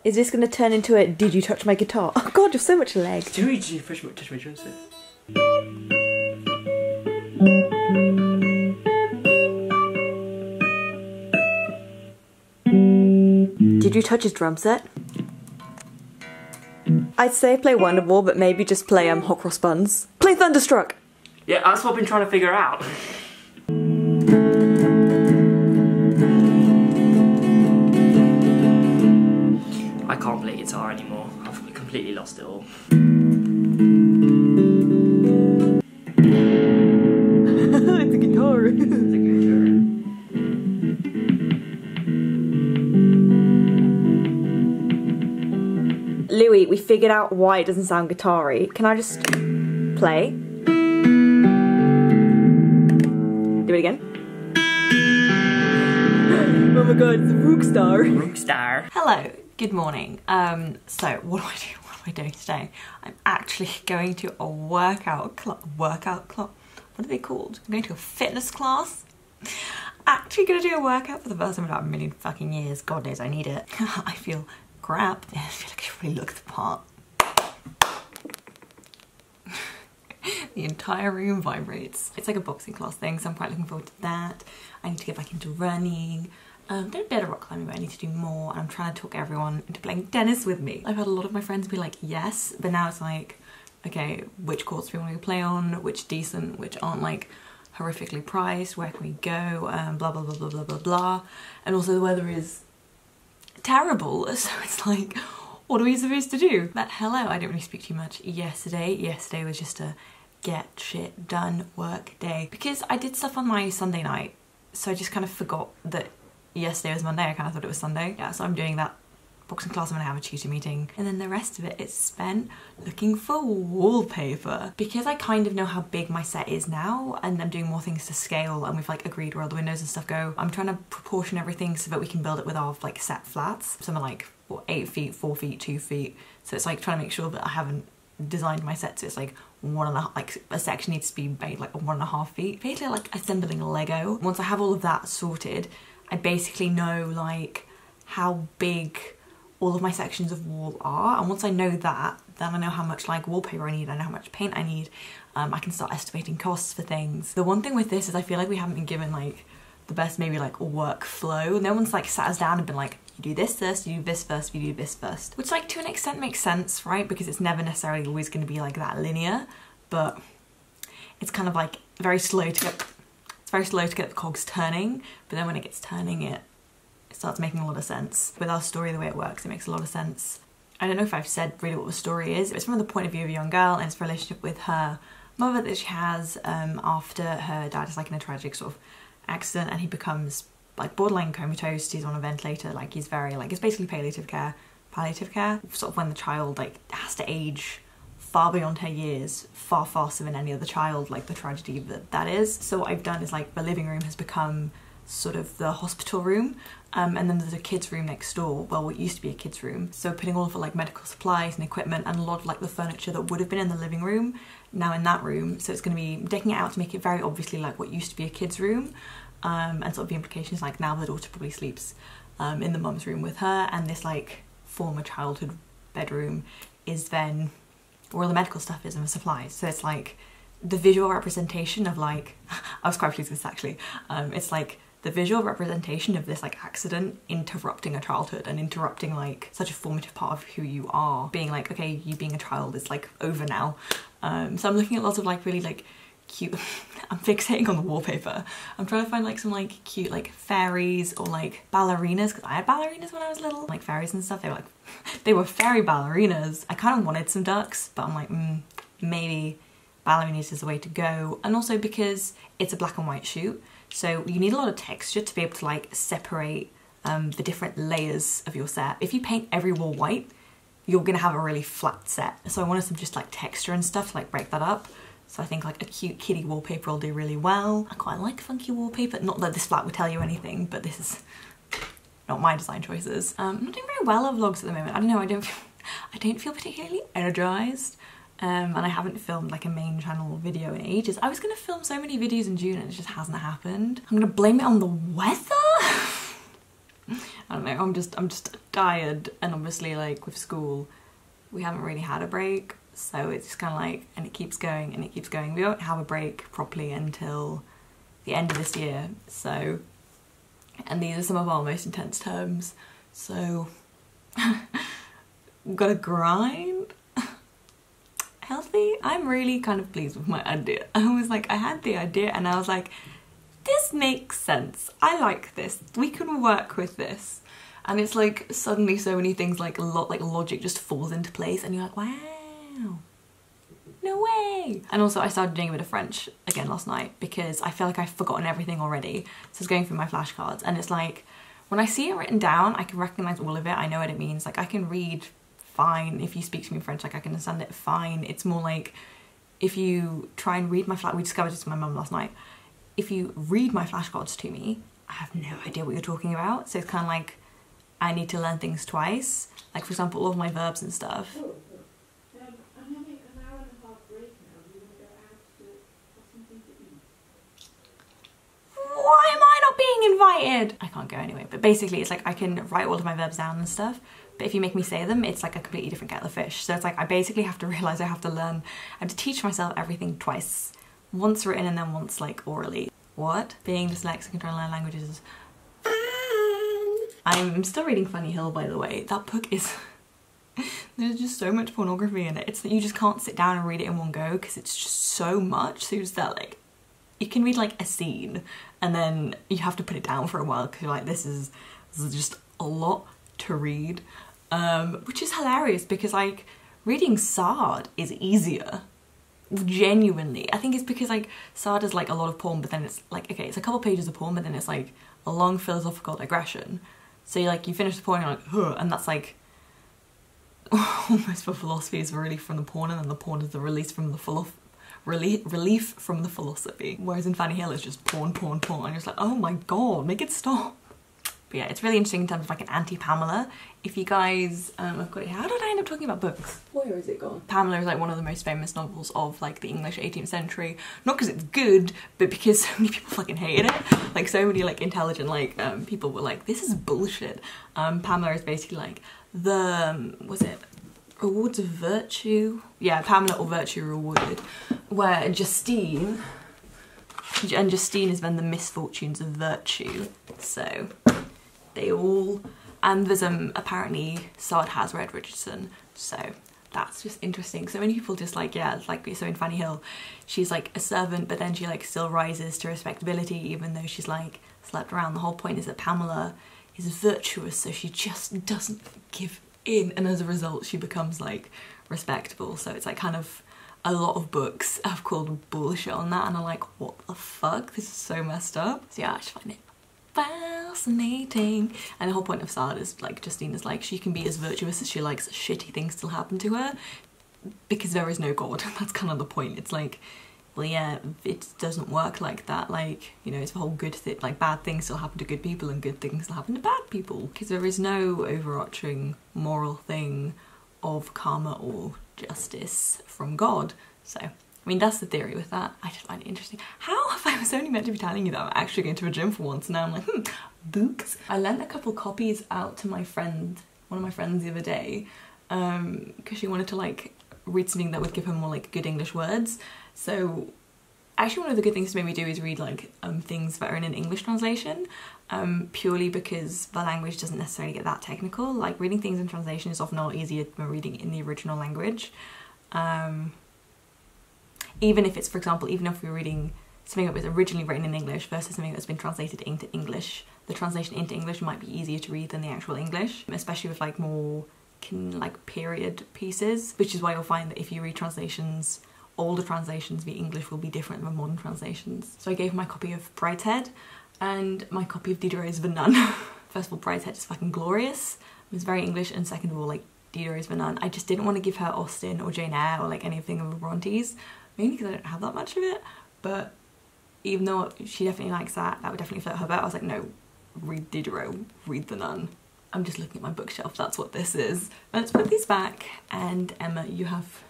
Is this going to turn into a did you touch my guitar? Oh god, you're so much leg. Did you touch my drum set? Did you touch his drum set? I'd say play Wonderwall, but maybe just play Hot Cross Buns. Play Thunderstruck! Yeah, that's what I've been trying to figure out. I can't play guitar anymore. I've completely lost it all. It's a guitar. It's a guitar. Louis, we figured out why it doesn't sound guitar-y. Can I just play? Do it again. Oh my god, it's a Rookstar. Rookstar. Hello, good morning. So what do I do? What am I doing today? I'm actually going to a workout class. What are they called? I'm going to a fitness class. Actually gonna do a workout for the first time in about a million fucking years. God knows I need it. I feel crap. I feel like I really look the part. The entire room vibrates. It's like a boxing class thing, so I'm quite looking forward to that. I need to get back into running. Did a bit of rock climbing, but I need to do more, and I'm trying to talk everyone into playing tennis with me. I've had a lot of my friends be like, yes, but now it's like, okay, which courts do we want to play on, which decent, which aren't like horrifically priced, where can we go, blah, blah, blah, blah, blah, blah, blah. And also the weather is terrible, so it's like, what are we supposed to do? But hello, I didn't really speak too much yesterday. Yesterday was just a get shit done work day, because I did stuff on my Sunday night, so I just kind of forgot that yesterday was Monday. I kind of thought it was Sunday. Yeah, so I'm doing that boxing class. I'm gonna have a tutor meeting, and then the rest of it is spent looking for wallpaper, because I kind of know how big my set is now, and I'm doing more things to scale, and we've like agreed where all the windows and stuff go. I'm trying to proportion everything so that we can build it with our like set flats. Some are like what, 8 feet, 4 feet, 2 feet. So it's like trying to make sure that I haven't designed my set so it's like 1.5, like a section needs to be made like 1.5 feet. Basically like assembling a Lego. Once I have all of that sorted, I basically know like how big all of my sections of wall are, and once I know that, then I know how much like wallpaper I need, I know how much paint I need. I can start estimating costs for things. The one thing with this is I feel like we haven't been given like the best maybe like workflow. No one's like sat us down and been like, you do this first, you do this first, you do this first. Which like to an extent makes sense, right? Because it's never necessarily always going to be like that linear, but it's kind of like very slow to get, it's very slow to get the cogs turning, but then when it gets turning it starts making a lot of sense. With our story, the way it works, it makes a lot of sense. I don't know if I've said really what the story is. It's from the point of view of a young girl, and it's a relationship with her mother that she has after her dad is like in a tragic sort of accident, and he becomes like borderline comatose. He's on a ventilator, like he's very like, it's basically palliative care, sort of when the child like has to age far beyond her years, far faster than any other child, like the tragedy that is. So what I've done is like the living room has become sort of the hospital room, and then there's a kids room next door, well what used to be a kids room, so putting all of the like medical supplies and equipment and a lot of like the furniture that would have been in the living room now in that room. So it's going to be decking it out to make it very obviously like what used to be a kids room, and sort of the implications like now the daughter probably sleeps in the mum's room with her, and this like former childhood bedroom is then where all the medical stuff is and the supplies. So it's like the visual representation of like I was quite pleased with this actually. It's like the visual representation of this like accident interrupting a childhood and interrupting like such a formative part of who you are, being like, okay, you being a child is like over now. So I'm looking at lots of like really like cute I'm fixating on the wallpaper. I'm trying to find like some like cute like fairies or like ballerinas, because I had ballerinas when I was little, like fairies and stuff. They were like they were fairy ballerinas. I kind of wanted some ducks, but I'm like maybe ballerinas is the way to go. And also because it's a black and white shoot, so you need a lot of texture to be able to like separate the different layers of your set. If you paint every wall white, you're gonna have a really flat set. So I wanted some just like texture and stuff to like break that up. So I think like a cute kitty wallpaper will do really well. I quite like funky wallpaper. Not that this flat would tell you anything, but this is not my design choices. I'm not doing very well on vlogs at the moment. I don't know, I don't feel particularly energized. And I haven't filmed like a main channel video in ages. I was gonna film so many videos in June and it just hasn't happened. I'm gonna blame it on the weather? I don't know, I'm just tired, and obviously like with school, we haven't really had a break. So it's just kind of like, and it keeps going and it keeps going. We won't have a break properly until the end of this year. So, and these are some of our most intense terms. So, we've got to grind. Healthy. I'm really kind of pleased with my idea. I was like, I had the idea and I was like, this makes sense. I like this. We can work with this. And it's like suddenly so many things like logic just falls into place and you're like, wow, no way. And also I started doing a bit of French again last night because I feel like I've forgotten everything already. So I was going through my flashcards and it's like, when I see it written down, I can recognize all of it. I know what it means. Like I can read fine. If you speak to me in French, like I can understand it fine. It's more like if you try and read my we discovered this with my mum last night. If you read my flashcards to me, I have no idea what you're talking about. So it's kind of like I need to learn things twice. Like for example, all of my verbs and stuff. I'm having an hour and a half break now. Do you want to go out to have something to eat? Why am I not being invited? I can't go anyway. But basically it's like I can write all of my verbs down and stuff. But if you make me say them, it's like a completely different kettle of fish. So it's like I basically have to realise I have to learn, I have to teach myself everything twice. Once written and then once like orally. What? Being dyslexic and trying to learn languages is I'm still reading Funny Hill, by the way. That book is... there's just so much pornography in it. It's that you just can't sit down and read it in one go because it's just so much. So it's that like, you can read like a scene and then you have to put it down for a while because you're like, this is just a lot to read. Which is hilarious because like reading Sard is easier. Genuinely. I think it's because like Sard is like a lot of porn, but then it's like, okay, it's a couple pages of porn, but then it's like a long philosophical digression. So you like, you finish the porn and you're like, huh, and that's like almost for philosophy is a relief from the porn, and then the porn is the release from the relief from the philosophy. Whereas in Fanny Hill it's just porn, porn, porn, and you're just like, oh my god, make it stop. But yeah, it's really interesting in terms of like an anti-Pamela. If you guys, I've got it here. How did I end up talking about books? Where is it gone? Pamela is like one of the most famous novels of like the English 18th century. Not because it's good, but because so many people fucking hated it. Like so many like intelligent like people were like, this is bullshit. Pamela is basically like the, was it Rewards of Virtue? Yeah, Pamela or Virtue Rewarded. Where Justine is then the misfortunes of virtue. So they all, and there's apparently Sard has read Richardson, so that's just interesting. So many people just like, yeah, like, so in Fanny Hill she's like a servant, but then she like still rises to respectability even though she's like slept around. The whole point is that Pamela is virtuous, so she just doesn't give in, and as a result she becomes like respectable. So it's like kind of, a lot of books have called bullshit on that and I'm like, what the fuck, this is so messed up. So yeah, I just find it fascinating. And the whole point of Sard is like, Justine is like, she can be as virtuous as she likes, shitty things still happen to her because there is no god. That's kind of the point. It's like, well yeah, it doesn't work like that. Like, you know, it's the whole good thing, like bad things still happen to good people and good things still happen to bad people, because there is no overarching moral thing of karma or justice from God. So I mean, that's the theory with that. I just find it interesting. How if I was only meant to be telling you that I'm actually going to a gym for once, and now I'm like, books. I lent a couple copies out to my friend, one of my friends the other day, because she wanted to like read something that would give her more like good English words. So actually one of the good things to make me do is read like things that are in an English translation, purely because the language doesn't necessarily get that technical. Like reading things in translation is often a lot easier than reading in the original language. Even if it's, for example, even if we're reading something that was originally written in English versus something that's been translated into English, the translation into English might be easier to read than the actual English, especially with like more like period pieces, which is why you'll find that if you read translations, older translations, the English will be different than modern translations. So I gave my copy of Brideshead and my copy of Diderot's The Nun. First of all, Brideshead is fucking glorious. It was very English, and second of all, like Diderot's The Nun. I just didn't want to give her Austen or Jane Eyre or like anything of the Brontes, mainly because I don't have that much of it, but even though she definitely likes that, that would definitely float her boat. I was like, no, read Diderot, read The Nun. I'm just looking at my bookshelf, that's what this is. Let's put these back, and Emma, you have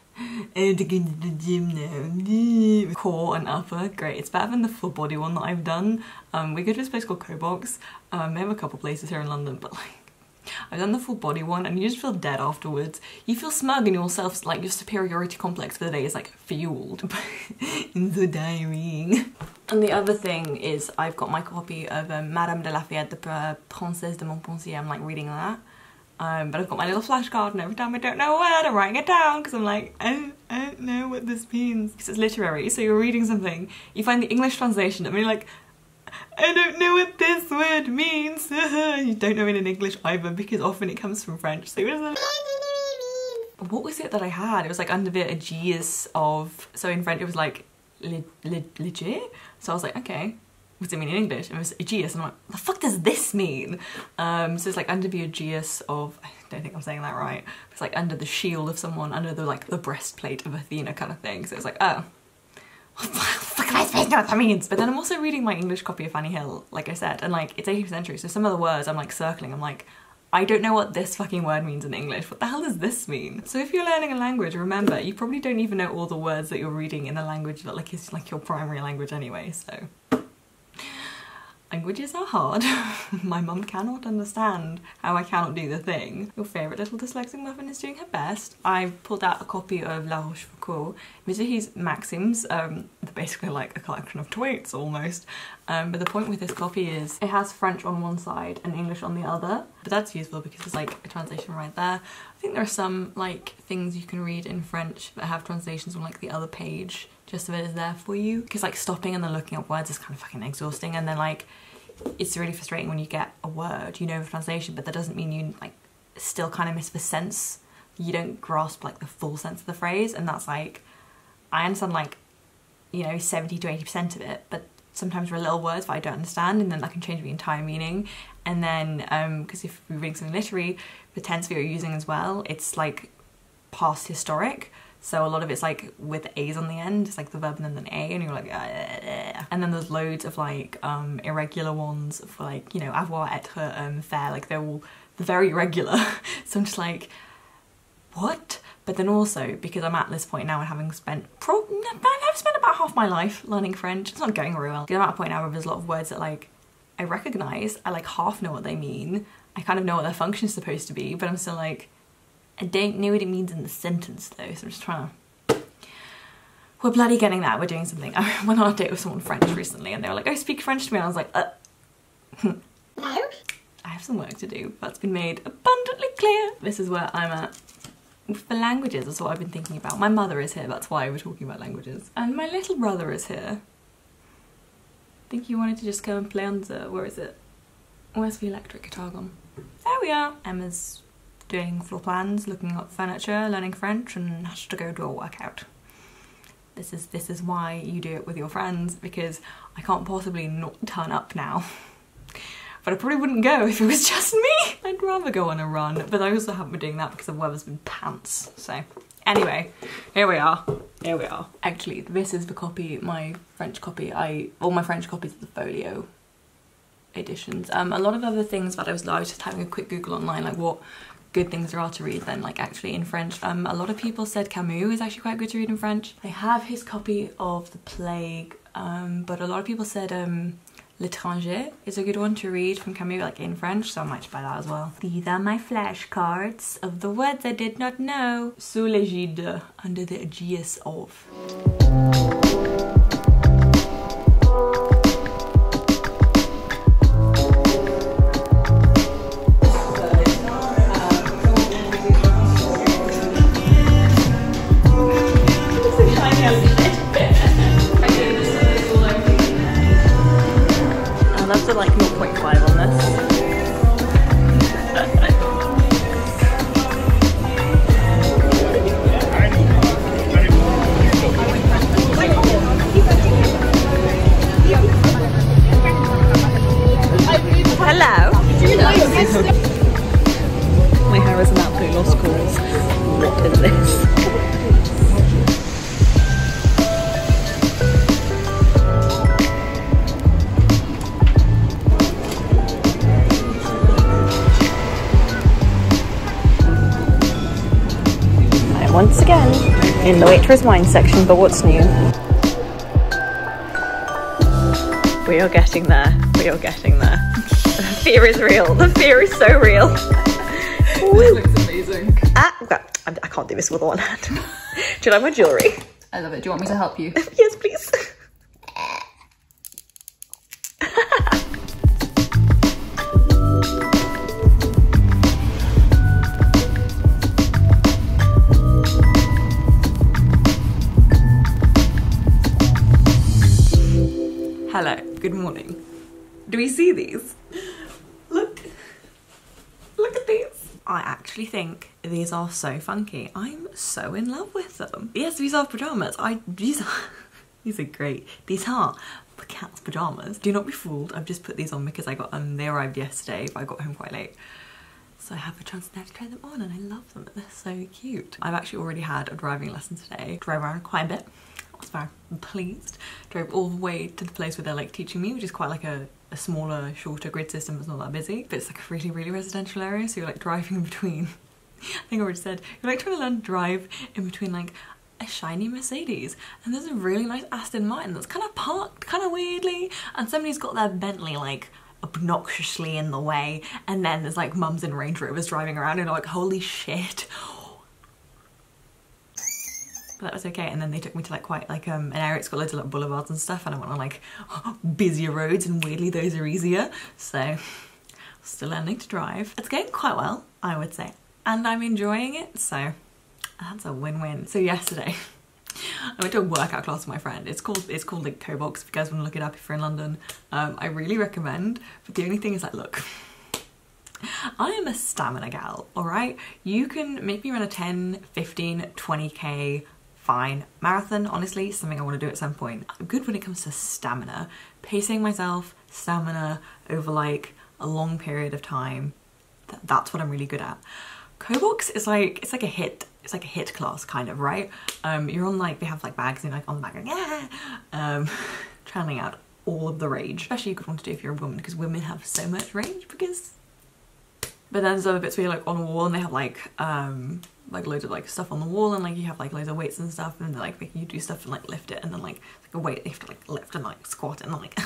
to go to the gym now. Core and upper, great. It's better than the full body one that I've done. We go to this place called Cobox. They have a couple places here in London, but like, I've done the full body one and you just feel dead afterwards. You feel smug in yourself, like your superiority complex for the day is like fueled. In the diary. And the other thing is I've got my copy of Madame de Lafayette, the Princesse de Montpensier. I'm like reading that. But I've got my little flashcard, and every time I don't know a word, I'm writing it down because I'm like, I don't know what this means. Because it's literary, so you're reading something, you find the English translation, and you're like, I don't know what this word means. You don't know it in English either, because often it comes from French. So what was it that I had? It was like under the aegis of, so in French it was like legit. So I was like, okay, what does it mean in English? And it was aegis, and I'm like, what the fuck does this mean? So it's like under the aegis of, I don't think I'm saying that right. It's like under the shield of someone, under the like the breastplate of Athena kind of thing. So it's like, oh, what the fuck am I supposed to know what that means? But then I'm also reading my English copy of Fanny Hill, like I said, and like it's 18th century, so some of the words I'm like circling, I'm like, I don't know what this fucking word means in English. What the hell does this mean? So if you're learning a language, remember, you probably don't even know all the words that you're reading in the language that like is like your primary language anyway, so. Languages are hard. My mum cannot understand how I cannot do the thing. Your favourite little dyslexic muffin is doing her best. I pulled out a copy of La Rochefoucauld. These are his maxims. They're basically like a collection of tweets almost. But the point with this copy is it has French on one side and English on the other. But that's useful because it's like a translation right there. I think there are some like things you can read in French that have translations on like the other page, just so it is there for you. Because like stopping and then looking up words is kind of fucking exhausting, and then like it's really frustrating when you get a word, you know, the translation, but that doesn't mean you like still kind of miss the sense. You don't grasp like the full sense of the phrase, and that's like, I understand like, you know, 70 to 80% of it, but sometimes there are little words that I don't understand, and then that can change the entire meaning. And then because if you're reading something literary, the tense that you're using as well, it's like past historic. So a lot of it's like with A's on the end, it's like the verb and then an A, and you're like, and then there's loads of like irregular ones for like, you know, avoir, être, faire, like they're all very irregular. So I'm just like, what? But then also, because I'm at this point now and having spent, I've spent about half my life learning French, it's not going very well. I'm at a point now where there's a lot of words that like I recognise, I like half know what they mean, I kind of know what their function is supposed to be, but I'm still like, I don't know what it means in the sentence though, so I'm just trying to... We're bloody getting that, we're doing something. I went on a date with someone French recently and they were like, oh, speak French to me, and I was like, no. I have some work to do, that's been made abundantly clear. This is where I'm at with the languages, that's what I've been thinking about. My mother is here, that's why we're talking about languages. And my little brother is here. I think he wanted to just go and play on the, where is it? Where's the electric guitar gone? There we are. Emma's doing floor plans, looking up furniture, learning French, and has to go do a workout. This is why you do it with your friends, because I can't possibly not turn up now. But I probably wouldn't go if it was just me. I'd rather go on a run, but I also haven't been doing that because the weather's been pants. So anyway, here we are. Here we are. Actually, this is the copy, my French copy. All my French copies of the folio editions. A lot of other things that I was just having a quick Google online, like what good things there are to read then, like actually in French. A lot of people said Camus is actually quite good to read in French. I have his copy of The Plague, but a lot of people said L'Étranger is a good one to read from Camus, like in French, so I might just buy that as well. These are my flashcards of the words I did not know. Sous l'égide, under the aegis of. That's a like 0.5 on this. Hello. My hair is an absolute lost cause. What is this? I'm once again in the waitress wine section, but what's new? We are getting there. We are getting there. The fear is real. The fear is so real. This looks amazing. I can't do this with one hand. Do you like my jewellery? I love it. Do you want me to help you? Yes, please. Hello, good morning. Do we see these? Look at these. I actually think these are so funky. I'm so in love with them. Yes, these are pajamas. These are great. These are the cat's pajamas. Do not be fooled. I've just put these on because I got them. They arrived yesterday, but I got home quite late. So I have a chance now to try them on and I love them. They're so cute. I've actually already had a driving lesson today. Drove around quite a bit. I was very pleased. Drove all the way to the place where they're like teaching me, which is quite like a smaller, shorter grid system. It's not that busy, but it's like a really, really residential area. So you're like driving in between, I think I already said, you're like trying to learn to drive in between like a shiny Mercedes. And there's a really nice Aston Martin that's kind of parked kind of weirdly. And somebody's got their Bentley like obnoxiously in the way. And then there's like mums in Range Rovers driving around and you're like, holy shit. But that was okay. And then they took me to like quite like an area, it's got loads of like boulevards and stuff, and I went on like busier roads, and weirdly those are easier. So still learning to drive. It's going quite well, I would say, and I'm enjoying it, so that's a win-win. So yesterday I went to a workout class with my friend. It's called like Cobox, if you guys want to look it up if you're in London. I really recommend, but the only thing is like, look, I am a stamina gal, all right? You can make me run a 10, 15, 20k fine. Marathon, honestly, something I want to do at some point. I'm good when it comes to stamina. Pacing myself, stamina over like a long period of time. That's what I'm really good at. Cobox is like, it's like a HIIT class kind of, right? You're on like, they have like bags and you're like on the back, like, yeah, channeling out all of the rage. Especially a good one to do if you're a woman, because women have so much rage because. But then there's other bits where you're like on a wall and they have like loads of like stuff on the wall, and like you have like loads of weights and stuff, and they're like making you do stuff and like lift it, and then like a weight you have to like lift and like squat, and then like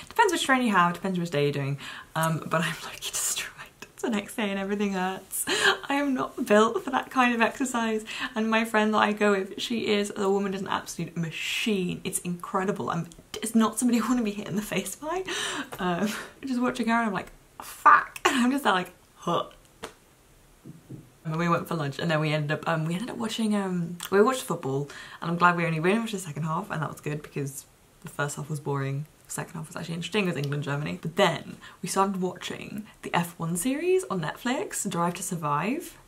depends which train you have, depends which day you're doing. But I'm like destroyed. It's the next day and everything hurts. I am not built for that kind of exercise. And my friend that I go with, the woman is an absolute machine. It's incredible. It's not somebody I want to be hit in the face by. Just watching her, I'm like, fuck, and I'm just like, huh. And we went for lunch, and then we ended up watching we watched football, and I'm glad we only watched the second half, and that was good because the first half was boring. The second half was actually interesting. It was England, Germany. But then we started watching the F1 series on Netflix, Drive to Survive.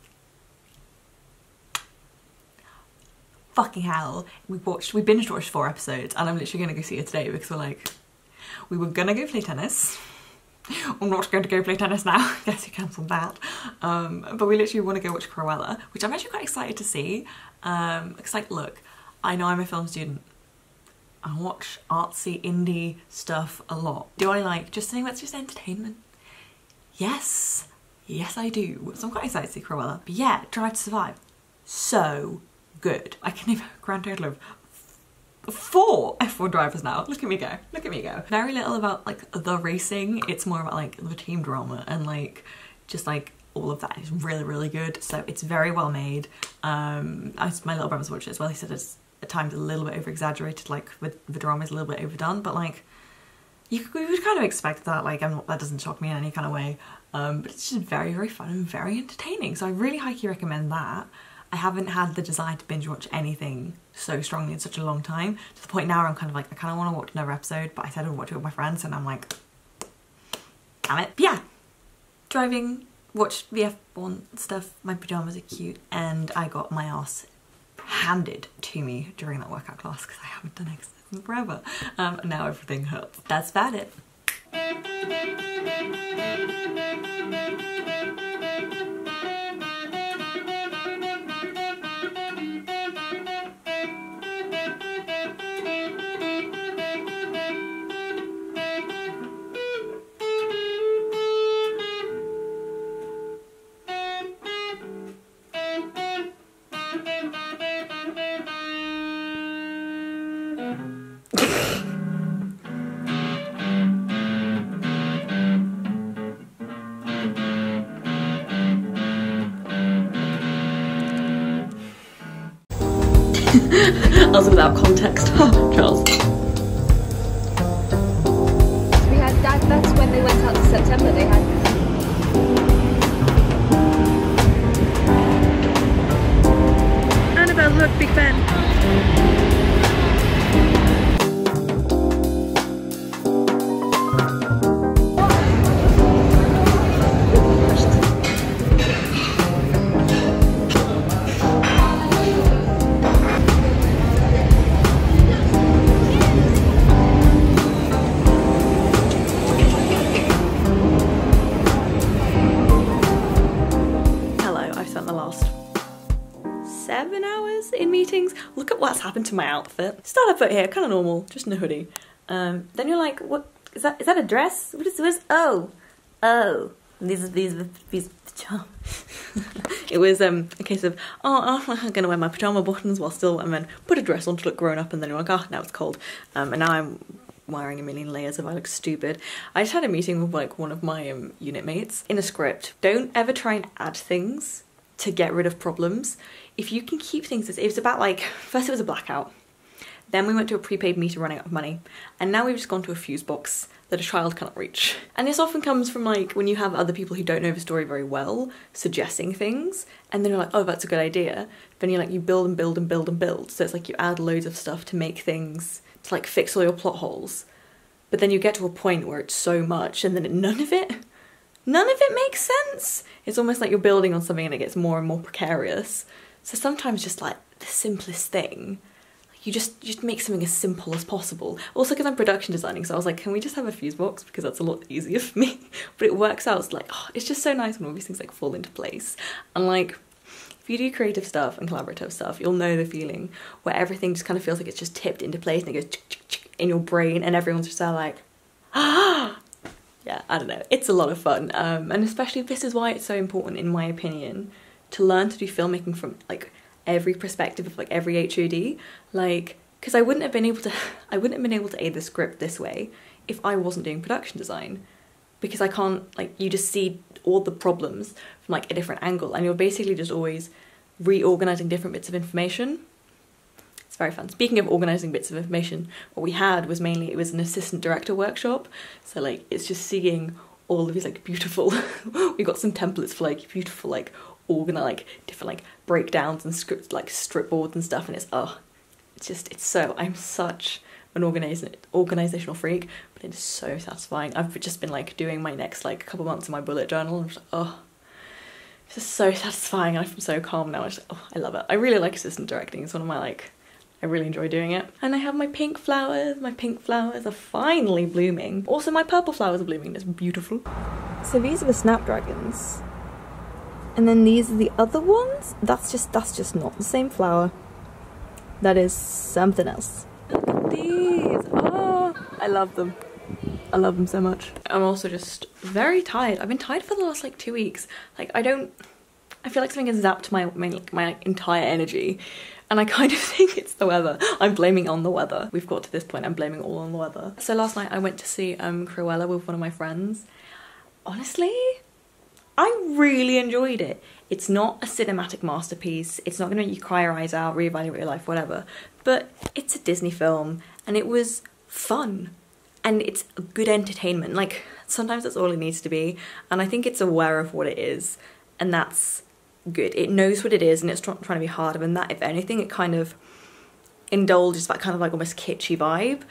Fucking hell. We binge watched 4 episodes, and I'm literally gonna go see it today because we were gonna go play tennis. I'm not going to go play tennis now. Guess you cancelled that. But we literally want to go watch Cruella, which I'm actually quite excited to see. Because like, look, I know I'm a film student. I watch artsy indie stuff a lot. Do I like just something that's just entertainment? Yes. Yes, I do. So I'm quite excited to see Cruella. But yeah, Drive to Survive. So good. I can name a grand total of 4 F1 drivers now. Look at me go. Look at me go. Very little about like the racing. It's more about like the team drama, and like just like all of that is really, really good. So it's very well made. My little brother's watched it as well. He said it's at times a little bit over exaggerated, like the drama is a little bit overdone, but like you would kind of expect that. Like that doesn't shock me in any kind of way. But it's just very, very fun and very entertaining. So I really highly recommend that. I haven't had the desire to binge watch anything so strongly in such a long time, to the point now where I'm kind of like, I kind of want to watch another episode, but I said I'd watch it with my friends, and I'm like, damn it. But yeah, driving, watch the F1 stuff, my pyjamas are cute, and I got my ass handed to me during that workout class because I haven't done exercise in forever. And now everything hurts. That's about it. I was without context. Charles. We had that's when they went out to September. They had. Annabelle hugged Big Ben. Look at what's happened to my outfit. Start up here, kind of normal, just in a hoodie. Then you're like, what is that? Is that a dress? What is? Oh, these. It was a case of I'm gonna wear my pajama bottoms while still, and then put a dress on to look grown up, and then you're like, oh, now it's cold, and now I'm wearing a million layers if I look stupid. I just had a meeting with like one of my unit mates in a script. Don't ever try and add things to get rid of problems. If you can keep things, it was about like, first it was a blackout, then we went to a prepaid meter running out of money, and now we've just gone to a fuse box that a child cannot reach. And this often comes from like when you have other people who don't know the story very well suggesting things, and then you're like, oh, that's a good idea. Then you're like, you build and build and build and build. So it's like you add loads of stuff to make things, to like fix all your plot holes. But then you get to a point where it's so much and then none of it makes sense. It's almost like you're building on something and it gets more and more precarious. So sometimes just like the simplest thing, you just make something as simple as possible. Also because I'm production designing, so I was like, can we just have a fuse box? Because that's a lot easier for me. But it works out, it's like, oh, it's just so nice when all these things like fall into place. And like, if you do creative stuff and collaborative stuff, you'll know the feeling where everything just kind of feels like it's just tipped into place and it goes in your brain and everyone's just like, ah! Yeah, I don't know, it's a lot of fun. And especially this is why it's so important, in my opinion, to learn to do filmmaking from like every perspective of like every HOD, like, because I wouldn't have been able to aid the script this way if I wasn't doing production design, because I can't, like, you just see all the problems from like a different angle and you're basically just always reorganizing different bits of information. It's very fun. Speaking of organising bits of information, what we had was mainly, it was an assistant director workshop. So like, it's just seeing all of these like beautiful, we got some templates for like beautiful like like different like breakdowns and scripts, like strip boards and stuff, and it's I'm such an organizational freak, but it is so satisfying. I've just been like doing my next like couple months in my bullet journal, and I'm just like, oh, it's just so satisfying. I'm so calm now. I love it. I really like assistant directing. It's one of my like, I really enjoy doing it. And I have my pink flowers. My pink flowers are finally blooming. Also my purple flowers are blooming. It's beautiful. So these are the snapdragons. And then these are the other ones. That's just not the same flower. That is something else. Look at these. Oh, I love them. I love them so much. I'm also just very tired. I've been tired for the last like 2 weeks. Like I feel like something has zapped my entire energy. And I kind of think it's the weather. I'm blaming on the weather. We've got to this point, I'm blaming all on the weather. So last night I went to see Cruella with one of my friends. Honestly, I really enjoyed it. It's not a cinematic masterpiece. It's not gonna make you cry your eyes out, reevaluate your life, whatever. But it's a Disney film and it was fun. And it's a good entertainment. Like, sometimes that's all it needs to be. And I think it's aware of what it is. And that's good. It knows what it is and it's not trying to be harder than that. If anything, it kind of indulges that kind of like almost kitschy vibe.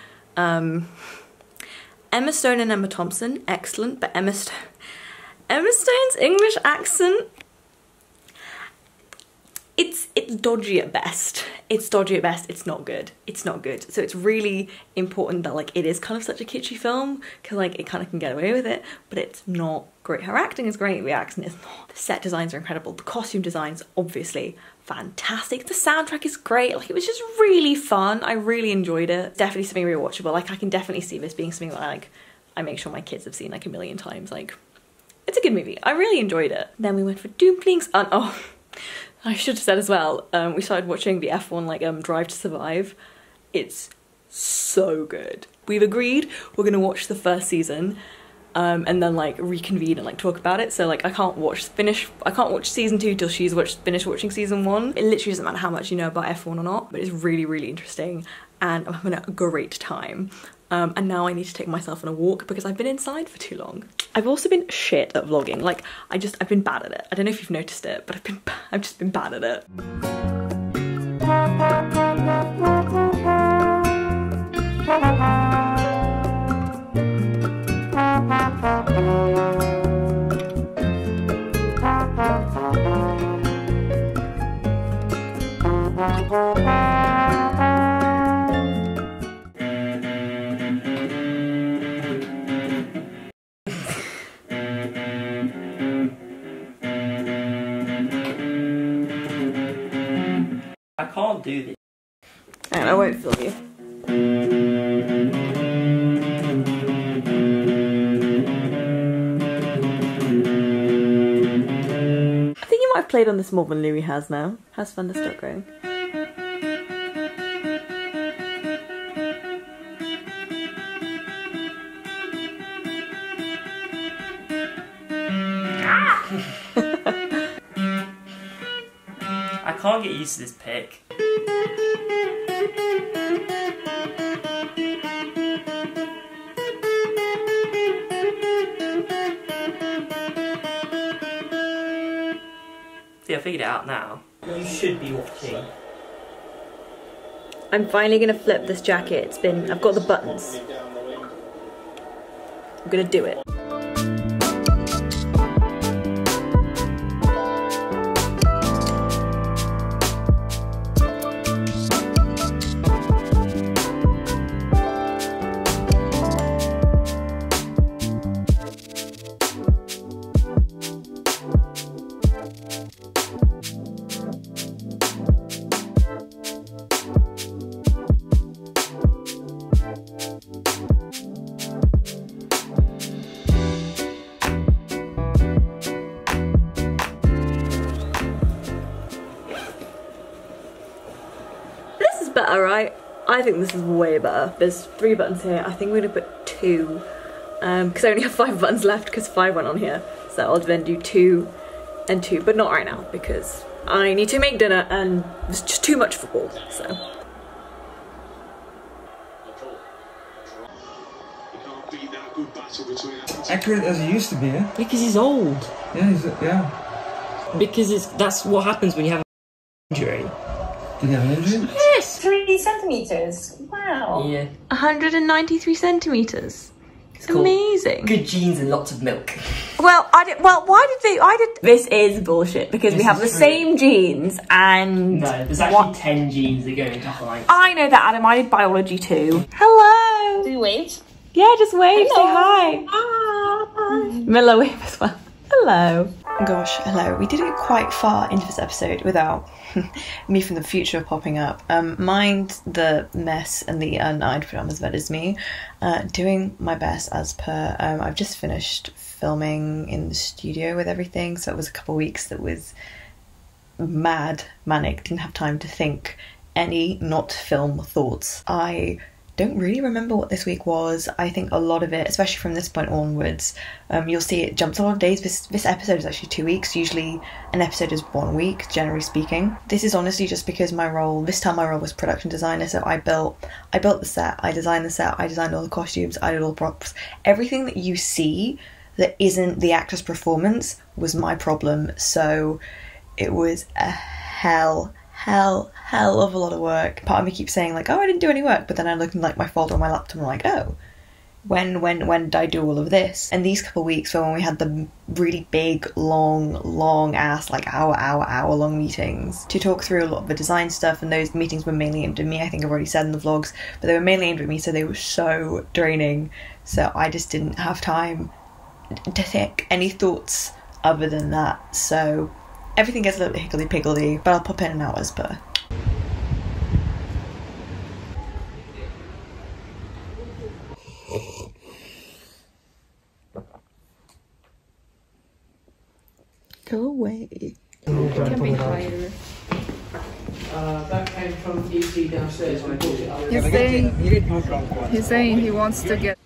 Emma Stone and Emma Thompson, excellent, but Emma Stone's English accent, it's dodgy at best. It's dodgy at best, it's not good. It's not good. So it's really important that like it is kind of such a kitschy film, because like it kind of can get away with it, but it's not great. Her acting is great, the accent is not. The set designs are incredible. The costume designs, obviously, fantastic. The soundtrack is great. Like, it was just really fun. I really enjoyed it. Definitely something rewatchable. Like, I can definitely see this being something that I make sure my kids have seen like a million times. Like, it's a good movie. I really enjoyed it. Then we went for dumplings and oh, I should have said as well, we started watching the F1 like Drive to Survive. It's so good. We've agreed we're gonna watch the first season. and then like reconvene and like talk about it. So like I can't watch season 2 till she's finished watching season 1. It literally doesn't matter how much you know about F1 or not, but it's really, really interesting and I'm having a great time. And now I need to take myself on a walk because I've been inside for too long. I've also been shit at vlogging. Like I've been bad at it. I don't know if you've noticed it, but I've just been bad at it. I can't do this. And I won't film you. I think you might have played on this more than Louis has now. How's Thunderstruck going? I can't get used to this pick. See, I figured it out now. You should be watching. I'm finally gonna flip this jacket. I've got the buttons. I'm gonna do it. Better, right? I think this is way better. There's 3 buttons here. I think we're gonna put 2 because I only have 5 buttons left because 5 went on here. So I'll then do 2 and 2, but not right now because I need to make dinner and there's just too much football. So accurate as he used to be, yeah? Because he's old. Yeah, Because that's what happens when you have an injury. Did he have an injury? Yes! 3 centimetres. Wow. Yeah. 193 centimeters. It's cool. Amazing. Good genes and lots of milk. Well, this is bullshit because we have the same genes and... No, there's actually 10 genes that go into height. I know that, Adam. I did biology too. Hello. Do you wave? Yeah, just wave. Hello. Say hi. Hi. Miller wave as well. Hello. Gosh, hello. We didn't get quite far into this episode without me from the future popping up. Mind the mess and the unironed pajamas, that is me. Doing my best as per. I've just finished filming in the studio with everything, so it was a couple of weeks that was manic, didn't have time to think any not film thoughts. I don't really remember what this week was. I think a lot of it, especially from this point onwards, you'll see it jumps a lot of days. This episode is actually 2 weeks. Usually an episode is 1 week, generally speaking. This is honestly just because this time my role was production designer, so I built the set, I designed the set, I designed all the costumes, I did all the props. Everything that you see that isn't the actor's performance was my problem, so it was a hell of a lot of work. Part of me keeps saying like, oh, I didn't do any work, but then I look in like my folder on my laptop and I'm like, oh, when did I do all of this? And these couple of weeks were when we had the really big, long ass, like hour long meetings to talk through a lot of the design stuff, and those meetings were mainly aimed at me. I think I've already said in the vlogs, but they were mainly aimed at me, so they were so draining. So I just didn't have time to think any thoughts other than that. So everything gets a little higgledy-piggledy, but I'll pop in and out as per. Go away. Can be higher. That came from EC downstairs. I He's saying he wants to get...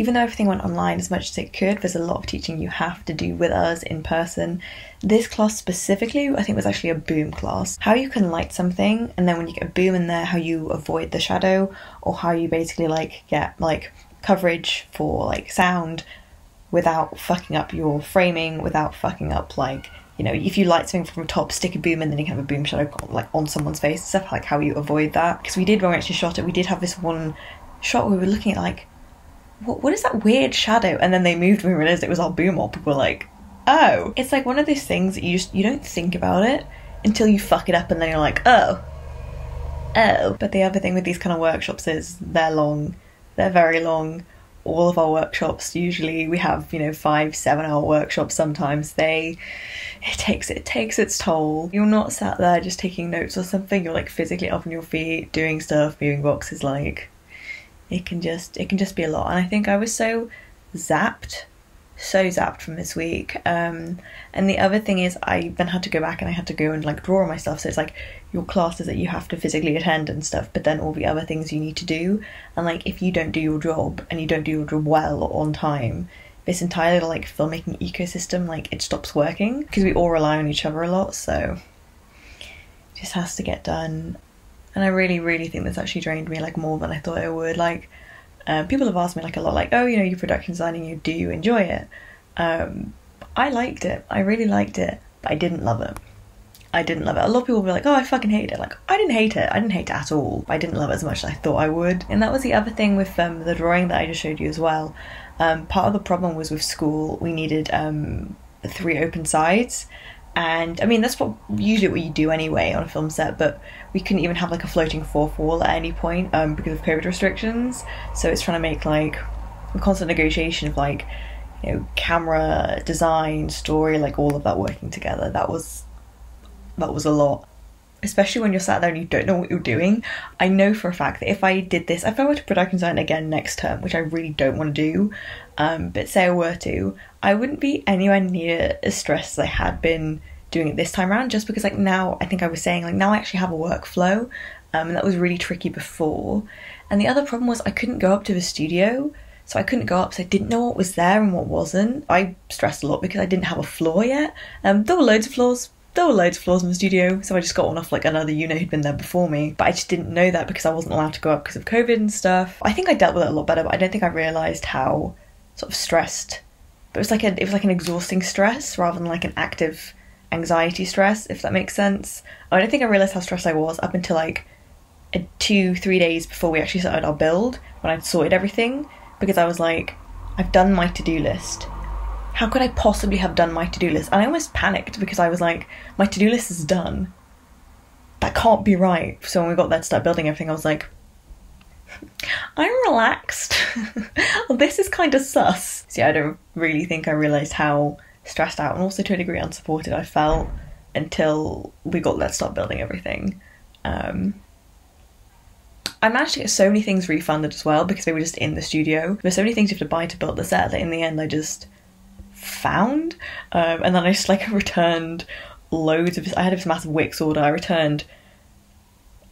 even though everything went online as much as it could, there's a lot of teaching you have to do with us in person. This class specifically, I think, was actually a boom class. How you can light something, and then when you get a boom in there, how you avoid the shadow, or how you basically like get like coverage for like sound without fucking up your framing, without fucking up like, you know, if you light something from the top, stick a boom and then you can have a boom shadow like on someone's face, stuff like how you avoid that. Because we did, when we actually shot it, we did have this one shot where we were looking at like, what is that weird shadow? And then they moved and we realised it was our boom op. People were like, oh. It's like one of those things that you don't think about it until you fuck it up and then you're like, oh. But the other thing with these kind of workshops is they're long. They're very long. All of our workshops, usually we have, you know, 5-7 hour workshops sometimes. It takes its toll. You're not sat there just taking notes or something. You're like physically up on your feet, doing stuff, moving boxes. Like, it can just be a lot. And I think I was so zapped from this week. And the other thing is I then had to go back and I had to go and like draw on my stuff. So it's like your classes that you have to physically attend and stuff, but then all the other things you need to do. And like, if you don't do your job and you don't do your job well or on time, this entire like filmmaking ecosystem, like it stops working because we all rely on each other a lot. So it just has to get done. And I really, really think this actually drained me like more than I thought it would. Like, people have asked me like a lot, like, oh, you know, you're production designing, do you enjoy it? I liked it. I really liked it, but I didn't love it. A lot of people were like, oh, I fucking hate it. Like, I didn't hate it. I didn't hate it at all. I didn't love it as much as I thought I would. And that was the other thing with the drawing that I just showed you as well. Part of the problem was with school, we needed 3 open sides. And I mean, that's usually what you do anyway on a film set, but we couldn't even have like a floating fourth wall at any point because of COVID restrictions. So it's trying to make like a constant negotiation of like, you know, camera, design, story, like all of that working together. That was a lot. Especially when you're sat there and you don't know what you're doing. I know for a fact that if I did this, if I were to production design again next term, which I really don't want to do, but say I were to, I wouldn't be anywhere near as stressed as I had been doing it this time around, just because like now, I think I was saying, like now I actually have a workflow, and that was really tricky before. And the other problem was I couldn't go up to the studio, so I couldn't go up, so I didn't know what was there and what wasn't. I stressed a lot because I didn't have a floor yet. There were loads of floors. There were loads of floors in the studio, so I just got one off like another unit who'd been there before me, but I just didn't know that because I wasn't allowed to go up because of COVID and stuff. I think I dealt with it a lot better, but I don't think I realised how sort of stressed. But it was like an exhausting stress rather than like an active anxiety stress, if that makes sense. I don't think I realised how stressed I was up until like 2-3 days before we actually started our build, when I'd sorted everything, because I was like, I've done my to-do list. How could I possibly have done my to-do list? And I almost panicked because I was like, my to-do list is done. That can't be right. So when we got there to start building everything, I was like, I'm relaxed. Well, this is kind of sus. So yeah, I don't really think I realised how stressed out and also to a degree unsupported I felt until we got there to start building everything. I managed to get so many things refunded as well because they were just in the studio. There's so many things you have to buy to build the set that in the end I just found, and then I just like returned loads of this. I had this massive Wix order. I returned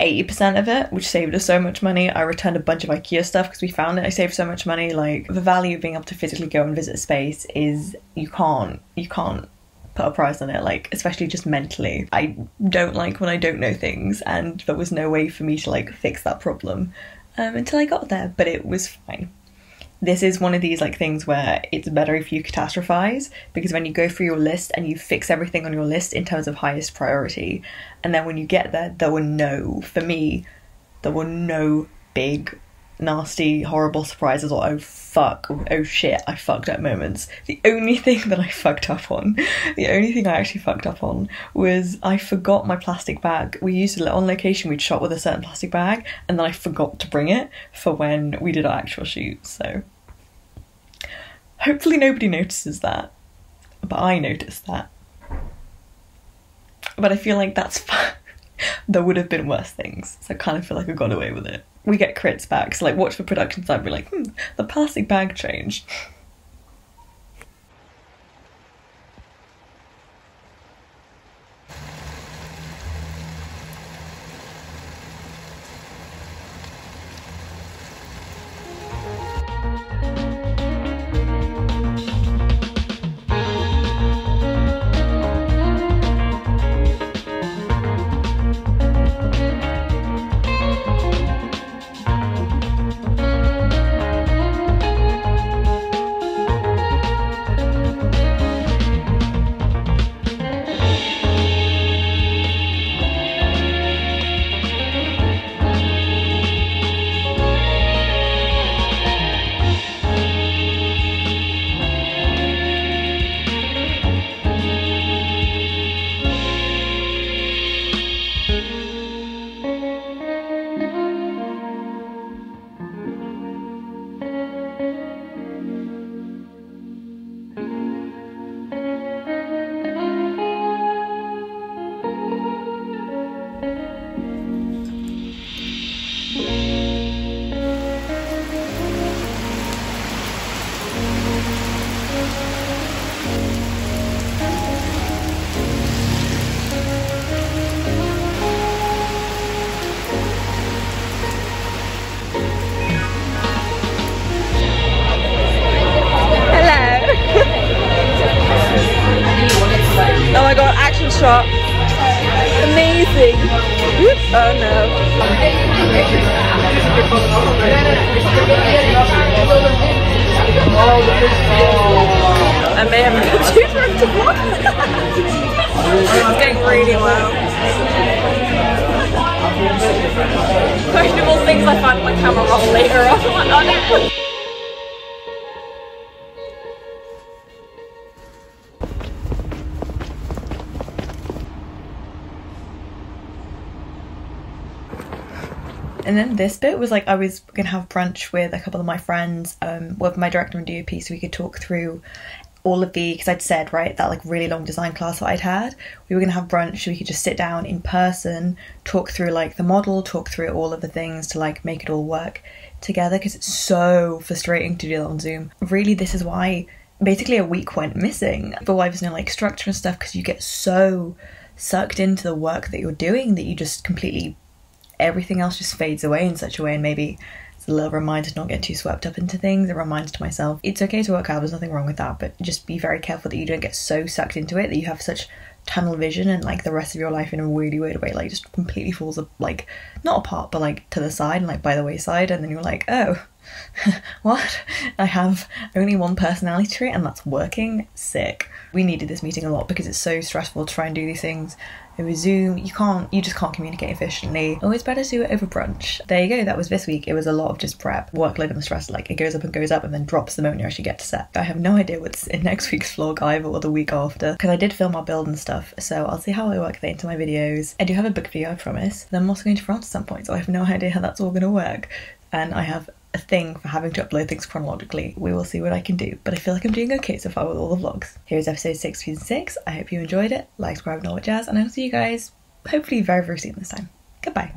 80% of it, which saved us so much money. I returned a bunch of IKEA stuff because we found it. I saved so much money. Like, the value of being able to physically go and visit a space is you can't put a price on it, like, especially just mentally. I don't like when I don't know things, and there was no way for me to like fix that problem until I got there, but it was fine. This is one of these like things where it's better if you catastrophize, because when you go through your list and you fix everything on your list in terms of highest priority, and then when you get there, there were no big, nasty, horrible surprises or oh fuck, or oh shit, I fucked up moments. The only thing I actually fucked up on was I forgot my plastic bag. We used it on location, we'd shot with a certain plastic bag, and then I forgot to bring it for when we did our actual shoot, so hopefully nobody notices that, but I noticed that. But I feel like that's fine. There would have been worse things, so I kind of feel like I got away with it. We get crits back, so like watch the production side, be like, the plastic bag changed. shot. Amazing. Oh no. I may have a computer to vlog. It's going really well. Questionable things I find my camera off later on. And then this bit was like I was gonna have brunch with a couple of my friends, with my director and DOP, so we could talk through all of the, because I'd said, right, that like really long design class that I'd had, we were gonna have brunch so we could just sit down in person, talk through like the model, talk through all of the things to like make it all work together, because it's so frustrating to do that on Zoom. Really, this is why basically a week went missing. But why there's no like structure and stuff, because you get so sucked into the work that you're doing that you just completely, everything else just fades away in such a way. And maybe it's a little reminder to not get too swept up into things, a reminder to myself it's okay to work hard, there's nothing wrong with that, but just be very careful that you don't get so sucked into it that you have such tunnel vision and like the rest of your life in a really weird way like just completely falls like not apart but like to the side and like by the wayside, and then you're like, oh what, I have only one personality trait and that's working. Sick. We needed this meeting a lot because it's so stressful to try and do these things over Zoom. You just can't communicate efficiently. Always better to do it over brunch. There you go, that was this week. It was a lot of just prep, workload and the stress, like it goes up and then drops the moment you actually get to set. I have no idea what's in next week's vlog either or the week after, because I did film our build and stuff, so I'll see how I work that into my videos. I do have a book video, I promise. Then I'm also going to France at some point, so I have no idea how that's all going to work. And I have a thing for having to upload things chronologically. We will see what I can do, but I feel like I'm doing okay so far with all the vlogs. Here's episode 6 season 6. I hope you enjoyed it. Like, subscribe and all that jazz, and I'll see you guys hopefully very, very soon this time. Goodbye.